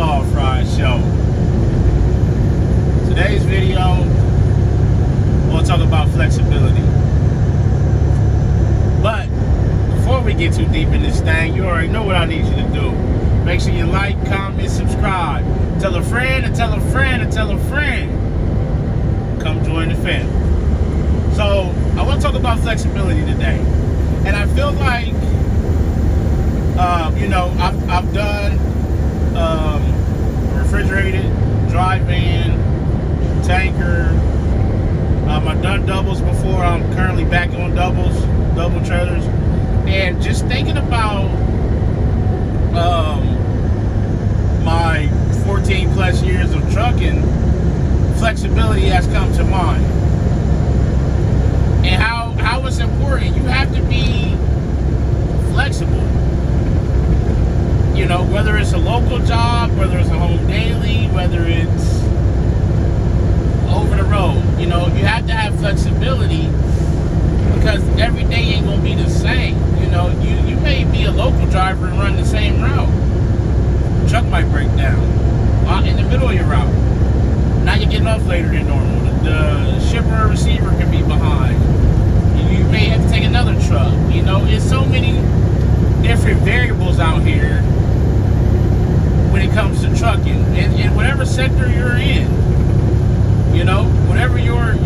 All Fried Show. Today's video, we'll talk about flexibility. But before we get too deep in this thing, you already know what I need you to do. Make sure you like, comment, subscribe. Tell a friend and tell a friend and tell a friend. Come join the family. So I want to talk about flexibility today. And I feel like, I've done refrigerated, dry van, tanker. I've done doubles before. I'm currently back on double trailers. And just thinking about my 14 plus years of trucking, flexibility has come to mind. And how it's important. You have to be flexible. You know, whether it's a local job, whether it's a home daily, whether it's over the road, you have to have flexibility because every day ain't gonna be the same. You may be a local driver and run the same route. The truck might break down in the middle of your route. Now you're getting off later than normal. The shipper or receiver can be behind. You may have to take another truck. It's so many different variables out here when it comes to trucking, in whatever sector you're in. Whatever your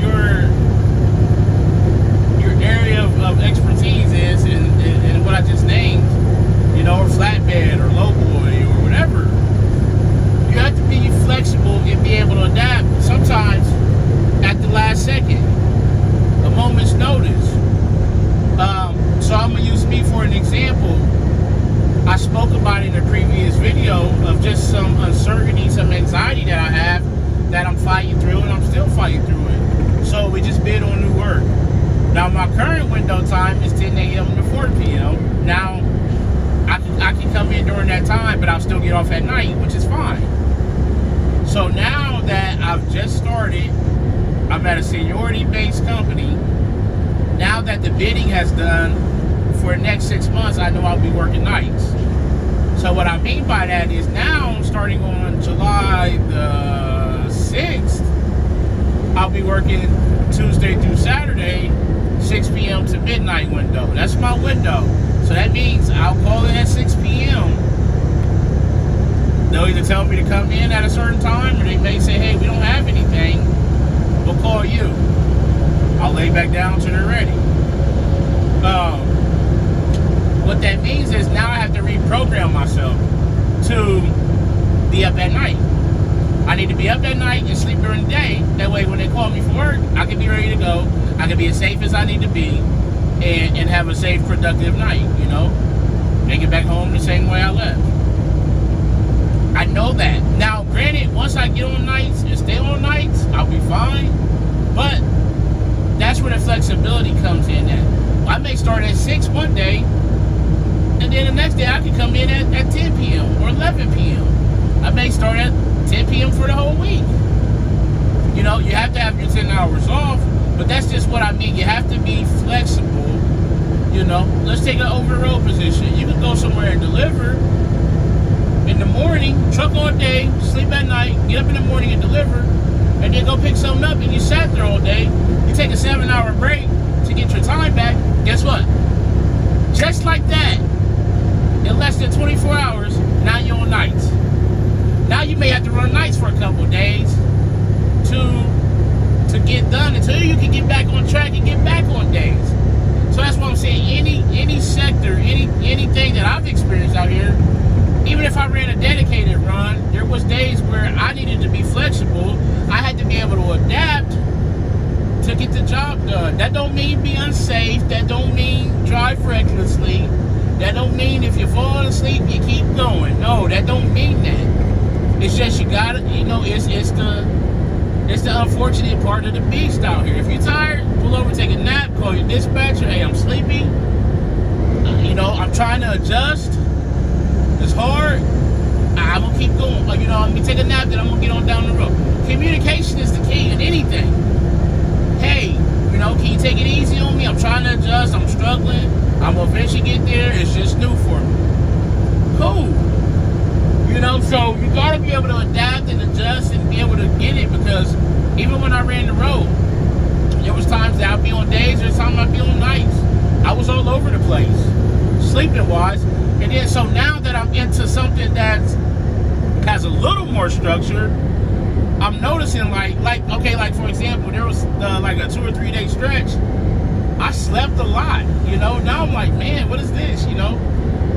area of expertise is, and what I just named, or flatbed or lowboy or whatever, you have to be flexible and be able to adapt. Sometimes at the last second, a moment's notice. So I'm gonna use me for an example. I spoke about in a previous video of just some uncertainty, some anxiety that I have that I'm fighting through, and I'm still fighting through it. So we just bid on new work. Now my current window time is 10 a.m. to 4 p.m. Now I can come in during that time, but I'll still get off at night, which is fine. So now that I've just started, I'm at a seniority-based company. Now that the bidding has done for the next 6 months, I know I'll be working nights. So what I mean by that is now, starting on July the 6th, I'll be working Tuesday through Saturday, 6 p.m. to midnight window. That's my window. So that means I'll call in at 6 p.m. They'll either tell me to come in at a certain time, or they may say, hey, we don't have anything, we'll call you. I'll lay back down till they're ready. What that means is now I have to reprogram myself to be up at night. I need to be up at night and sleep during the day. That way when they call me for work, I can be ready to go. I can be as safe as I need to be and have a safe, productive night, Make it back home the same way I left. I know that. Now, granted, once I get on nights and stay on nights, I'll be fine. But that's where the flexibility comes in at. I may start at 6 one day, and then the next day I can come in at 10 p.m. or 11 p.m. I may start at 10 p.m. for the whole week. You have to have your 10 hours off, but that's just what I mean. You have to be flexible. Let's take an over-the-road position. You can go somewhere and deliver in the morning, truck all day, sleep at night, get up in the morning and deliver, and then go pick something up, and you sat there all day. You take a 7-hour break to get your time back. Guess what? Just like that, in less than 24 hours, now you're on nights. Now you may have to run nights for a couple of days to get done until you can get back on track and get back on days. So that's what I'm saying. Any sector, anything that I've experienced out here, even if I ran a dedicated run, there was days where I needed to be flexible. I had to be able to adapt to get the job done. That don't mean be unsafe. That don't mean drive recklessly. That don't mean if you're falling asleep, you keep going. No, that don't mean that. It's just you gotta, it's the unfortunate part of the beast out here. If you're tired, pull over, take a nap, call your dispatcher. Hey, I'm sleepy. I'm trying to adjust. It's hard. I'm gonna keep going. I'm gonna take a nap, then I'm gonna get on down the road. Communication is the key in anything. Hey, can you take it easy on me? I'm trying to adjust. I'm struggling. I'm gonna eventually get there. It's just new for me. Cool. You know, so you gotta be able to adapt and adjust and be able to get it, because even when I ran the road, there was times that I'd be on days, there's times I'd be on nights. I was all over the place, sleeping wise. And then so now that I'm into something that has a little more structure, I'm noticing like for example, there was like a 2 or 3 day stretch, I slept a lot, you know. Now I'm like, man, what is this, you know?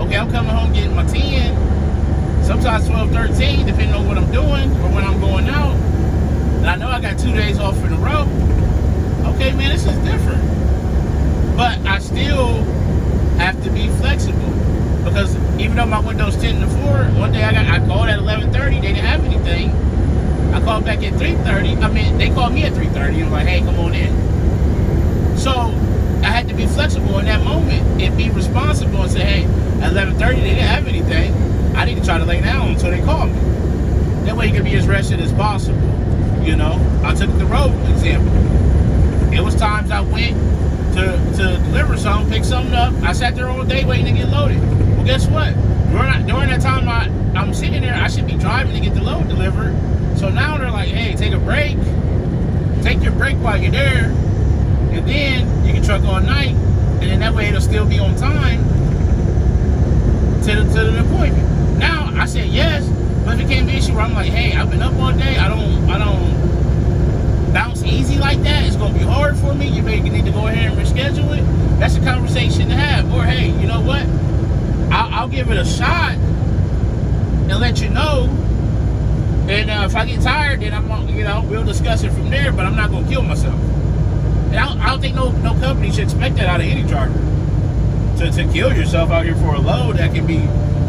Okay, I'm coming home getting my 10, sometimes 12, 13, depending on what I'm doing or when I'm going out. And I know I got 2 days off in a row. Okay, man, this is different. But I still have to be flexible, because even though my window's 10 to 4, one day I called at 11:30, they didn't have anything. I called back at 3:30. I mean, they called me at 3:30 and was like, hey, come on in. So I had to be flexible in that moment and be responsible and say, hey, at 11:30 they didn't have anything. I need to try to lay down until they call me. That way you can be as rested as possible. You know, I took the road example. It was times I went to deliver something, pick something up. I sat there all day waiting to get loaded. Well, guess what? During that time I'm sitting there, I should be driving to get the load delivered. So now they're like, hey, take a break. Take your break while you're there. And then you can truck all night. And then that way it'll still be on time to the appointment. Now, I said yes, but it became an issue where I'm like, hey, I've been up all day. I don't bounce easy like that. It's going to be hard for me. You may need to go ahead and reschedule it. That's a conversation to have. Or, hey, you know what? I'll give it a shot and let you know. And if I get tired, then we'll discuss it from there, but I'm not going to kill myself. And I don't think no company should expect that out of any driver. To kill yourself out here for a load that can be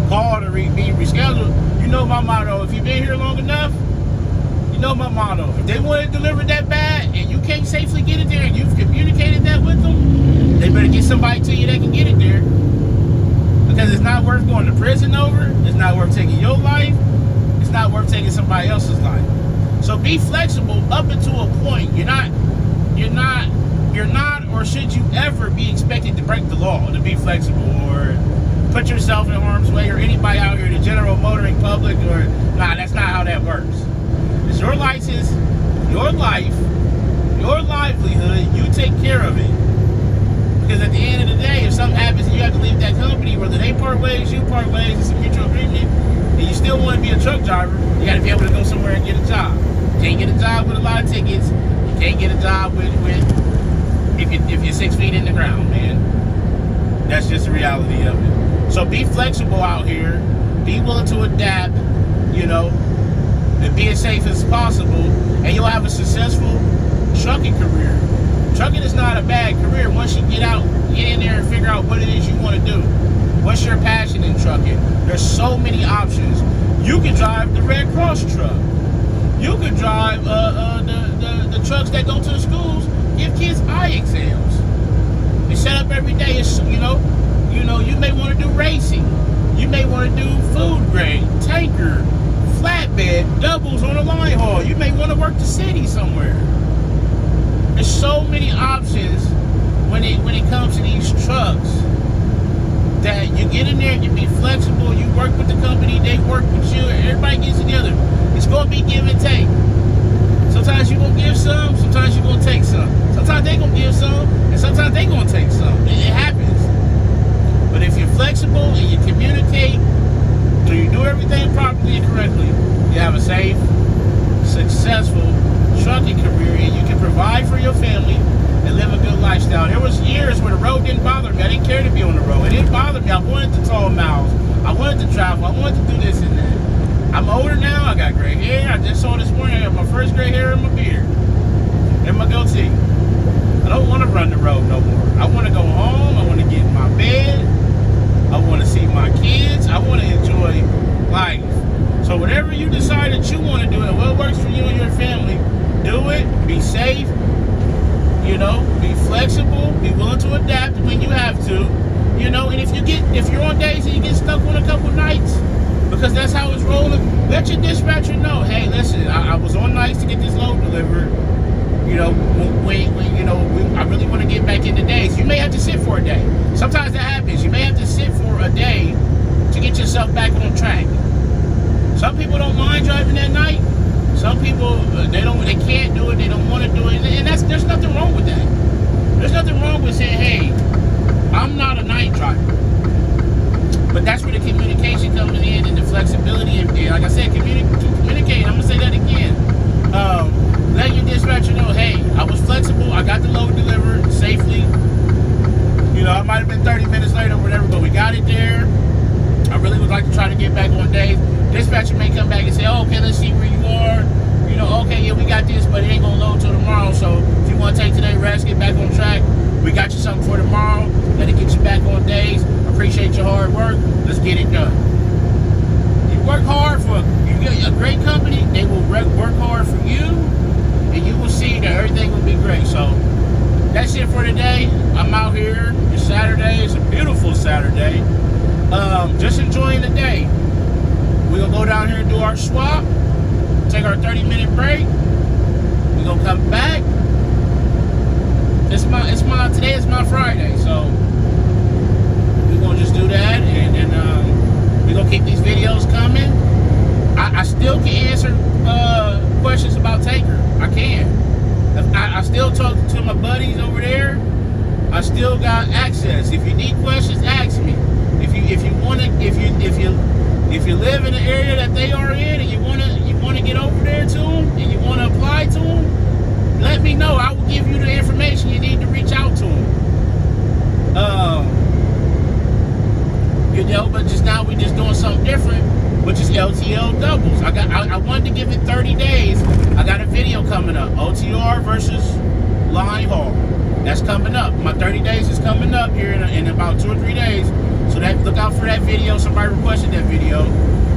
called or be rescheduled. You know my motto. If you've been here long enough, you know my motto. If they want it delivered that bad and you can't safely get it there and you've communicated that with them, they better get somebody to you that can get it there. Because it's not worth going to prison over. It's not worth taking your life. It's not worth taking somebody else's life. So be flexible up until a point. You're not, or should you ever be expected to break the law to be flexible or put yourself in harm's way, or anybody out here, the general motoring public, or nah, that's not how that works. It's your license, your life, your livelihood, you take care of it. Because at the end of the day, if something happens and you have to leave that company, whether they part ways, you part ways, it's a mutual agreement, and you still want to be a truck driver, you got to be able to go somewhere and get a job. You can't get a job with a lot of tickets. You can't get a job with if you're 6 feet in the ground, man. That's just the reality of it. So be flexible out here. Be willing to adapt, you know, and be as safe as possible, and you'll have a successful trucking career. Trucking is not a bad career once you get in there and figure out what it is you want to do. What's your passion in trucking? There's so many options. You can drive the Red Cross truck. You could drive the trucks that go to the schools, give kids eye exams. They set up every day. It's, you know, you may want to do racing. You may want to do food grade, tanker, flatbed, doubles on a line haul. You may want to work the city somewhere. There's so many options when it comes to these trucks, that you get in there, you be flexible, you work with the company, they work with you, everybody gets together. It's going to be give and take. Sometimes you're going to give some, sometimes you're going to take some. Sometimes they're going to give some, and sometimes they're going to take some. It happens. But if you're flexible and you communicate, so you do everything properly and correctly, you have a safe, successful trucking career, and you can provide for your family and live a good lifestyle. There was years where the road didn't bother me. I didn't care to be on the road. It didn't bother me. I wanted to tall miles. I wanted to travel. I wanted to do this and that. I'm older now. I got gray hair. I just saw this morning I have my first gray hair in my beard and my goatee. I don't want to run the road no more. I want to go home. I want to get in my bed. I want to see my kids. I want to enjoy life. So whatever you decide that you want to do and what works for you and your family, do it. Be safe. You know, be flexible, be willing to adapt when you have to, you know, and if you're on days and you get stuck on a couple nights, because that's how it's rolling, let your dispatcher know, hey, listen, I was on nights to get this load delivered, you know, I really want to get back into days. You may have to sit for a day. Sometimes that happens. You may have to sit for a day to get yourself back on track. Some people don't mind driving at night. Some people they can't do it. They don't want to do it, and there's nothing wrong with that. There's nothing wrong with saying, hey, I'm not a night driver. But that's where the communication comes in and the flexibility. And like I said, communicate. I'm gonna say that again. Let your dispatcher know, hey, I was flexible. I got the load delivered safely. You know, I might have been 30 minutes late or whatever, but we got it there. I really would like to try to get back on days. Dispatcher may come back and say, oh, okay, let's see where you are. You know, okay, yeah, we got this, but it ain't gonna load till tomorrow. So if you want to take today rest, get back on track, we got you something for tomorrow. Let it get you back on days. Appreciate your hard work. Let's get it done. You work hard you get a great company, they will work hard for you, and you will see that everything will be great. So that's it for today. I'm out here. It's Saturday. It's a beautiful Saturday. Just enjoying the day. We're gonna go down here and do our swap, take our 30-minute break. We're gonna come back. Today is my Friday, so we're gonna just do that, and we're gonna keep these videos coming. I still can answer questions about Taker. I can. I still talk to my buddies over there. I still got access. If you need questions, ask me. If you live in the area that they are in and you wanna get over there to them and you wanna apply to them, let me know. I will give you the information you need to reach out to them. You know, but just now we just doing something different, which is LTL doubles. I wanted to give it 30 days. I got a video coming up, OTR versus line haul. That's coming up. My 30 days is coming up here in about 2 or 3 days. So look out for that video. Somebody requested that video.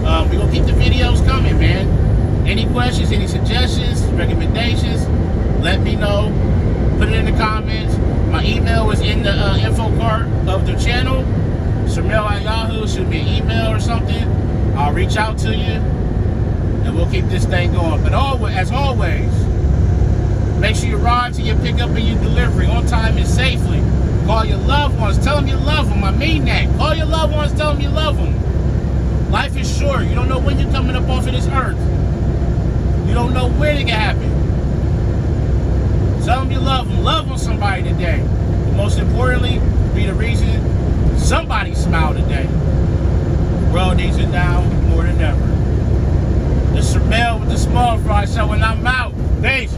We're going to keep the videos coming, man. Any questions, any suggestions, recommendations, let me know. Put it in the comments. My email is in the info card of the channel. Sermel at Yahoo. Shoot me an email or something. I'll reach out to you. And we'll keep this thing going. But as always, make sure you ride to your pickup and your delivery on time and safely. Call your loved ones. Tell them you love them. I mean that. Call your loved ones. Tell them you love them. Life is short. You don't know when you're coming up off of this earth. You don't know when it can happen. Tell them you love them. Love on somebody today. But most importantly, be the reason somebody smiled today. The world needs it now more than ever. The Sermel with the Small Fry Show, and I'm out. Peace.